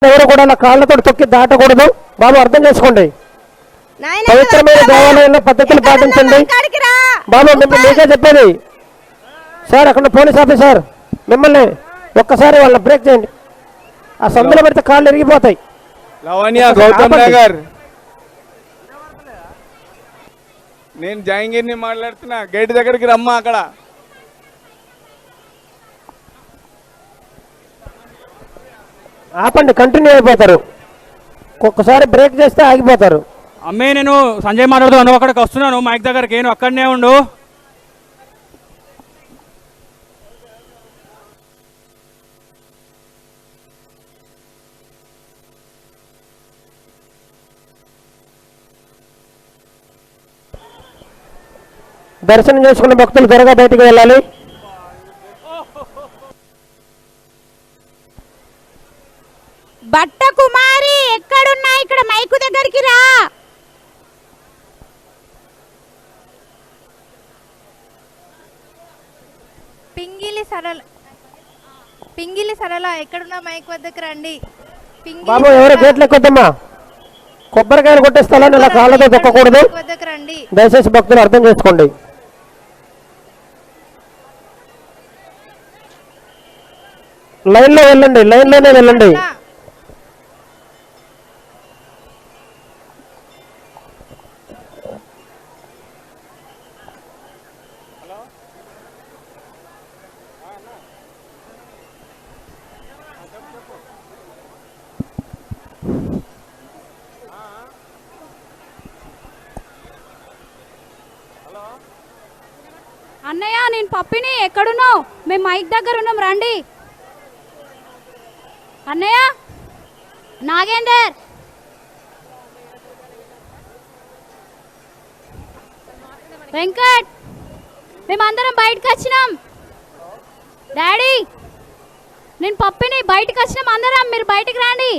ఎవరు కూడా కాళ్ళతో తొక్కి దాటకూడదు బాబు, అర్థం చేసుకోండి. పవిత్రమైన దేవాలయంలో పద్ధతులు పాటించండి బాబు. మీకే చెప్పేది సార్, అక్కడ పోలీస్ ఆఫీసర్ మిమ్మల్ని ఒక్కసారి వాళ్ళ బ్రేక్ చేయండి. ఆ సందులో పెడితే కాళ్ళు ఇరిగిపోతాయి. గౌతమ్ నగర్, నేను జయంగిరిని మాట్లాడుతున్నా. గేట్ దగ్గరికి రమ్మా. అక్కడ ఆపండి, కంటిన్యూ అయిపోతారు. ఒక్కసారి బ్రేక్ చేస్తే ఆగిపోతారు. అమ్మే, నేను సంజయ్ మాట్లాడుతున్నాను. అక్కడికి వస్తున్నాను మైక్ దగ్గరికి. నేను అక్కడనే ఉండు. దర్శనం చేసుకున్న భక్తులు త్వరగా బయటికి వెళ్ళాలి. బట్ట కుమారి ఎక్కడున్నా ఇక్కడ మైకు దగ్గరికి రా. పింగిలి సరళ ఎక్కడున్నా మైక్ వద్దకు రండి. బాబు, ఎవరు గేట్లు ఎక్కొద్దమ్మా. కొబ్బరికాయలు కొట్టే స్థలాన్ని ఇలా కాళ్ళతో తొక్కకూడదు. దయచేసి భక్తులు అర్థం చేసుకోండి. లైన్లో వెళ్ళండి, లైన్లోనే వెళ్ళండి. అన్నయ్య, నేను పప్పిని. ఎక్కడున్నావు? మేము మైక్ దగ్గర ఉన్నాం, రండి. అన్నయ్య, నాగేందర్, వెంకట్, మేమందరం బయటకు వచ్చినాం. డాడీ, నేను పప్పిని. బయటకు వచ్చినాం అందరం, మీరు బయటికి రండి.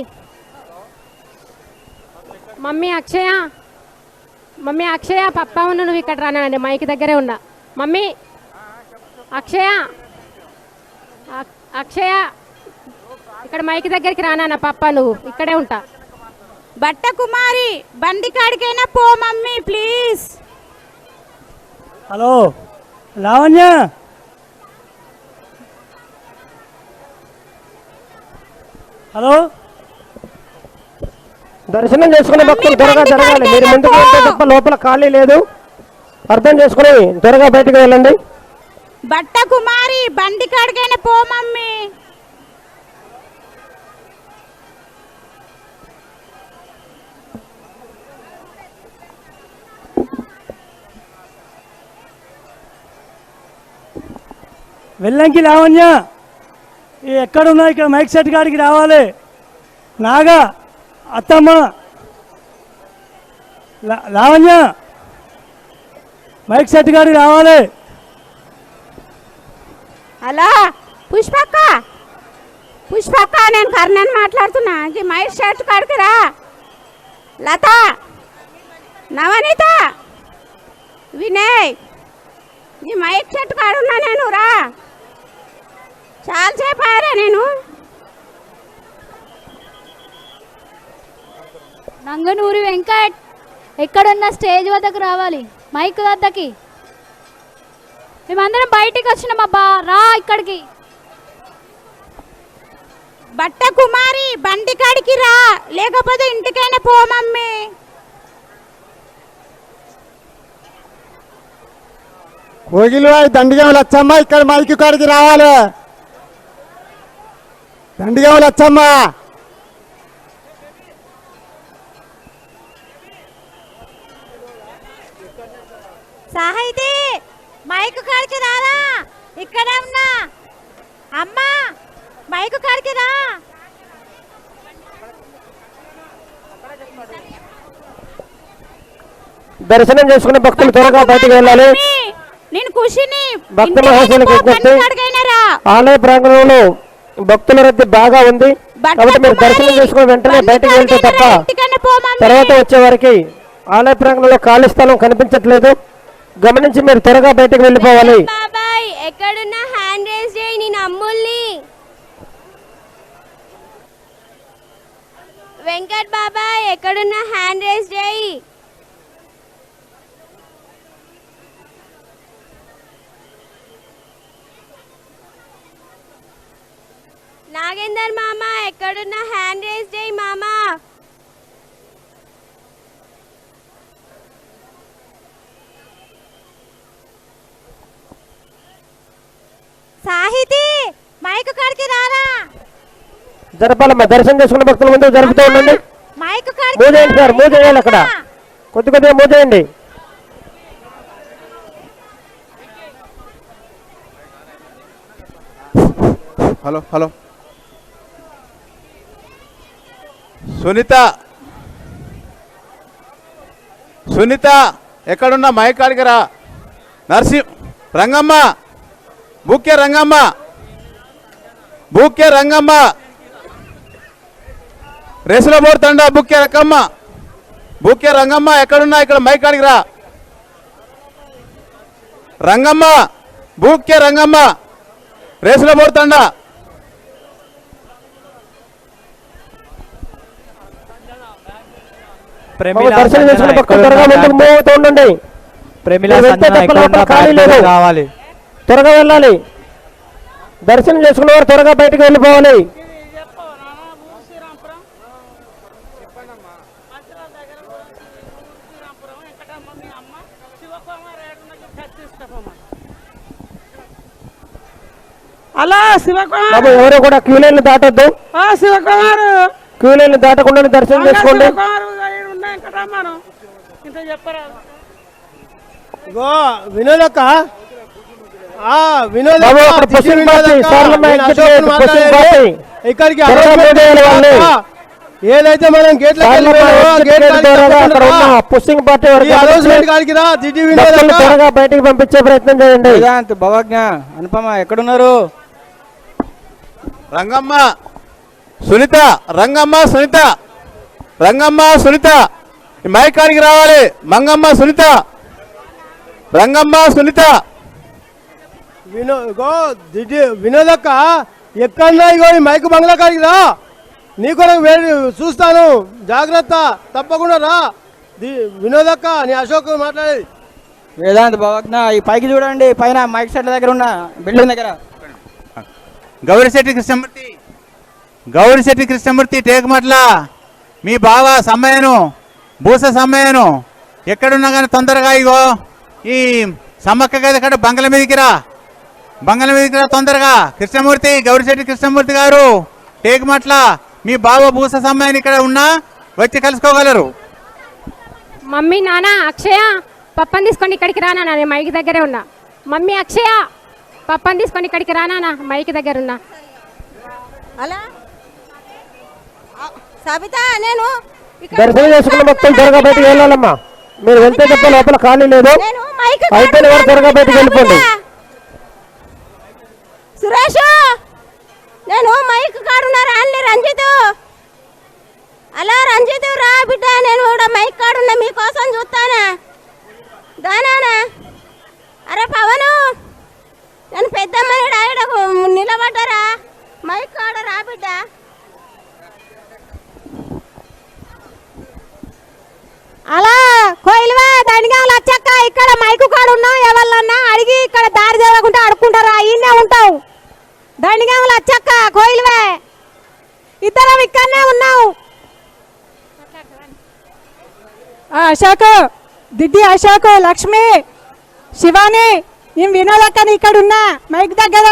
మమ్మీ అక్షయ పప్ప ఉన్న, నువ్వు ఇక్కడ రానండి, మైక్ దగ్గరే ఉన్నా. మమ్మీ అక్షయ ఇక్కడ మైక్ దగ్గరికి రానా పప్ప, నువ్వు ఇక్కడే ఉంటా. బట్ట కుమారి, బండి కాడికైనా పో mummy please. Hello Lavanya, hello. దర్శనం చేసుకునే భక్తులు త్వరగా జరగాలి. మీరు ముందుకు వెళ్తే తప్ప లోపల ఖాళీ లేదు. అర్థం చేసుకుని త్వరగా బయటకు వెళ్ళండి. బట్ట కుమారి, బండి కాడికైనా పో మమ్మీ. వెళ్ళంకి లావణ్య, ఎక్కడున్నా ఇక్కడ మైక్ సెట్ కాడికి రావాలి. నాగా, అత్తమ్మ, లావణ్య మైక్ సెట్ కాడికి రావాలి. హలో పుష్పక్క, నేను కర్ణన్ మాట్లాడుతున్నా. మైక్ షర్ట్ కాడికి రా. లత, నవనీత, వినయ్, ఈ మైక్ షర్ట్ కాడున్నా నేను. రా, చాలా సేపు అయ్యారా నేను. నంగనూరి వెంకట్, ఎక్కడున్న స్టేజ్ వద్దకు రావాలి, మైక్ వద్దకి. మేమందరం బయటికి వచ్చినాం అబ్బా, రా ఇక్కడికి. బట్ట కుమారి, బండి కాడికి రా, లేకపోతే ఇంటికైనా పో మమ్మీ. కోగిలు దండిగాములు వచ్చమ్మా, ఇక్కడ మైకి కాడికి రావాలి. దండిగాములు వచ్చమ్మా. సాహితీ, మైక్ కాడికి రారా, ఇక్కడే ఉన్నా. అమ్మా, మైక్ కాడికి రా. దర్శనం చేసుకునే భక్తులు త్వరగా బయటకు వెళ్ళాలి. నేను ఖుషిని. భక్త మహాశయులకు విజ్ఞప్తి, ఆలయ ప్రాంగణంలో భక్తుల రద్దీ బాగా ఉంది కాబట్టి మీరు దర్శనం చేసుకుని వెంటనే బయటకు వెళ్తే తప్ప తర్వాత వచ్చే వారికి ఆలయ ప్రాంగణంలో ఖాళీ స్థలం కనిపించట్లేదు. గమనించి మీరు త్వరగా బయటకు వెళ్ళిపోవాలి. బాబాయ్, ఎక్కడున్నా హ్యాండ్ రేస్ చేయి, నేను అమ్ముల్ని. వెంకట్ బాబాయ్ ఎక్కడున్నా హ్యాండ్ రేస్ చేయి. నాగేందర్ మామ ఎక్కడున్నా హ్యాండ్ రేస్ చేయి మామ. సాహితి మైకు కాడికి రారా. జరపాలమ్మా, దర్శనం చేసుకున్న భక్తుల ముందు జరుపుతూ ఉండండి. మైకు కాడికి మూవ్ చేయండి సార్, మూవ్ చేయాలి. అక్కడ కొద్దిగా మూవ్ చేయండి. హలో హలో సునీత, సునీత ఎక్కడున్నా మైక్ కాడికి రా. రంగమ్మ, బూకే రంగమ్మ, బూకే రంగమ్మ, రేసులో పోతుండ బుక్కే రకమ్మ, బుక్కే రంగమ్మ ఎక్కడున్నా ఇక్కడ మైక్ కాడికి రా. రంగమ్మ, బూకే రంగమ్మ, రేసులో పోతుండ. దర్శనం చేసుకున్న భక్తులు త్వరగా ముందుకు మూవ్ అవుతూ ఉండండి. ఖాళీ లేదు, త్వరగా వెళ్ళాలి. దర్శనం చేసుకున్న వారు త్వరగా బయటకు వెళ్ళిపోవాలి. అలా శివకుమార్ బాబు ఎవరు కూడా క్యూ లైన్ దాటొద్దు. శివకుమార్ క్యూ లైన్ దాటకుండా దర్శనం చేసుకోండి. వినోదక్క బాబు అక్కడ పుష్పింగ్ పార్టీ, సార్లమ్మ ఎగ్జిట్ పుష్పింగ్ పార్టీ ఇక్కడికి త్వరగా మూవ్ చేయాలి వాళ్ళని. ఏదైతే మనం గేట్ల అక్కడ ఉన్న పుష్పింగ్ పార్టీ భక్తులను త్వరగా బయటికి పంపించే ప్రయత్నం చేయండి. భవజ్ఞ అనుపమ ఎక్కడున్నారు? రంగమ్మ, సునీత, రంగమ్మ, సునీత, రంగమ్మ, సునీత ఈ మైక్ కాడికి రావాలి. మంగమ్మ, సునీత, రంగమ్మ, సునీత. వినోదక్క ఎక్కడన్నా ఇగో ఈ మైక్ బంగ్లా కాడికి రా. నీ కొరకు చూస్తాను, జాగ్రత్త, తప్పకుండా రా. వినోదక్క నీ అశోక్ మాట్లాడేది. వేదాంత్ భవజ్ఞ ఈ పైకి చూడండి, పైన మైక్ సెట్ దగ్గర ఉన్న బిల్డింగ్ దగ్గర. గౌరిశెట్టి కృష్ణమూర్తి, గౌరిశెట్టి కృష్ణమూర్తి టేకమట్ల మీ బావ సమ్మయ్యను, భూస సమ్మయ్యను ఎక్కడున్నా కానీ తొందరగా ఇగో ఈ సమ్మక్క గది కాడ బంగ్లా మీదకి రా, బంగ్లా మీదకి రా తొందరగా. కృష్ణమూర్తి, గౌరిశెట్టి కృష్ణమూర్తి గారు టేకమట్ల మీ బావ భూస సమ్మయ్యని ఇక్కడ ఉన్నా వచ్చి కలుసుకోగలరు. మమ్మీ నాన్న అక్షయ పప్పని తీసుకొని ఇక్కడికి రానా, నేను మైక్ దగ్గరే ఉన్నా. మమ్మీ అక్షయ పప్పని తీసుకొని ఇక్కడికి రానా, మైక్ దగ్గర ఉన్నా. అలా సబితా నేను దర్శనం చేసుకున్న భక్తులు త్వరగా బయటకు వెళ్ళాలమ్మా. మీరు వెళ్తే తప్ప లోపల ఖాళీ లేదు. అయిపోయిన వారు త్వరగా బయటకు వెళ్ళిపోండి. సురేష్ నేను మైక్ కాడున్నా అన్ని రంజిత్. అలా రంజిత్ రా బిడ్డ, నేను కూడా మైక్ కాడున్నా మీకోసం చూస్తానా. దానా అరే పవను, నేను పెద్దమ్మని డాయడకు నిలబడ్డరా, మైక్ కాడ రా బిడ్డ. అలా కోయిలువా దండిగాలు వచ్చాక ఇక్కడ మైకు కాడు ఉన్నావు, ఎవరన్నా అడిగి ఇక్కడ దారి తెరవకుండా అడుక్కుంటారా, ఈయనే ఉంటావు. దండిగాములు వచ్చాక కోయిలువే ఇద్దరం ఇక్కడనే ఉన్నావు. అశోక్, దిడ్డి అశోక్, లక్ష్మి, శివాని, నేను వినోదక్కని ఇక్కడ ఉన్నా మైక్ దగ్గర.